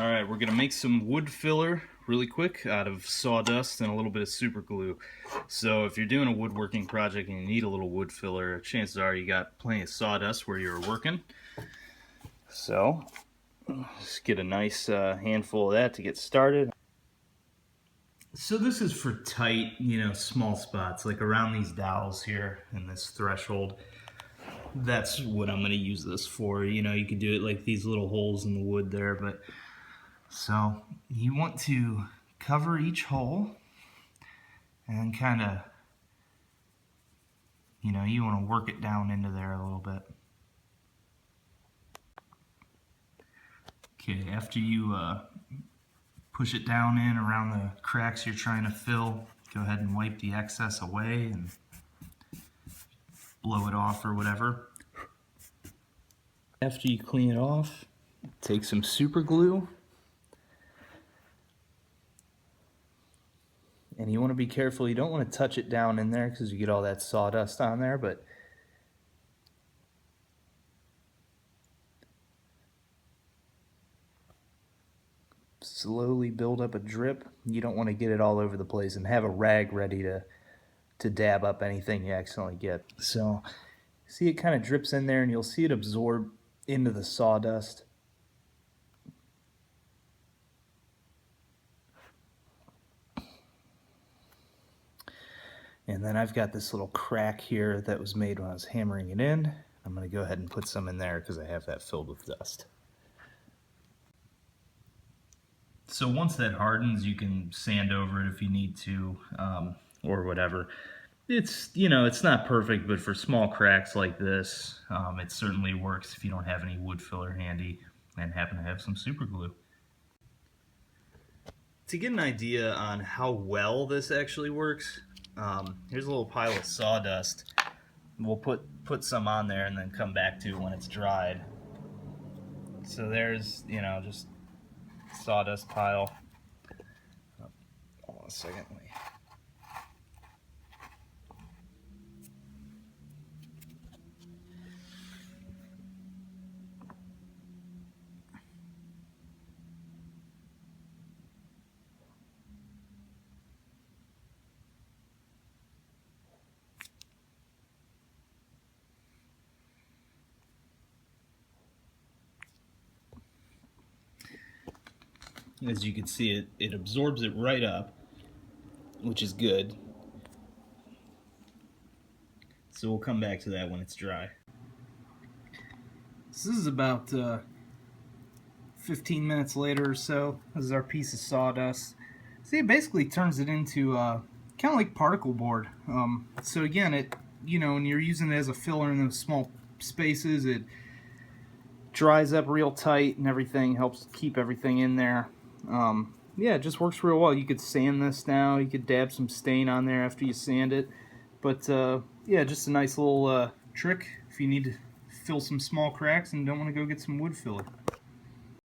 Alright, we're going to make some wood filler really quick out of sawdust and a little bit of super glue. So if you're doing a woodworking project and you need a little wood filler, chances are you got plenty of sawdust where you're working. So just get a nice handful of that to get started. So this is for tight, small spots, like around these dowels here and this threshold. That's what I'm going to use this for. You could do it like these little holes in the wood there, but so you want to cover each hole and kind of, you want to work it down into there a little bit. Okay, after you push it down in around the cracks you're trying to fill, go ahead and wipe the excess away and blow it off or whatever. After you clean it off, take some super glue. And you want to be careful, you don't want to touch it down in there because you get all that sawdust on there, but slowly build up a drip. You don't want to get it all over the place, and have a rag ready to dab up anything you accidentally get. So see, it kind of drips in there and you'll see it absorb into the sawdust. And then I've got this little crack here that was made when I was hammering it in. I'm going to go ahead and put some in there because I have that filled with dust. So once that hardens, you can sand over it if you need to, or whatever. It's, it's not perfect, but for small cracks like this, it certainly works if you don't have any wood filler handy and happen to have some super glue. To get an idea on how well this actually works, here's a little pile of sawdust. We'll put some on there and then come back to when it's dried. So there's, just sawdust pile. Hold on a second. As you can see, it absorbs it right up, which is good. So we'll come back to that when it's dry. So this is about 15 minutes later or so. This is our piece of sawdust. See, it basically turns it into kind of like particle board. So again, when you're using it as a filler in those small spaces, it dries up real tight and everything, helps keep everything in there. Yeah, it just works real well. You could sand this now. You could dab some stain on there after you sand it. But yeah, just a nice little trick if you need to fill some small cracks and don't want to go get some wood filler.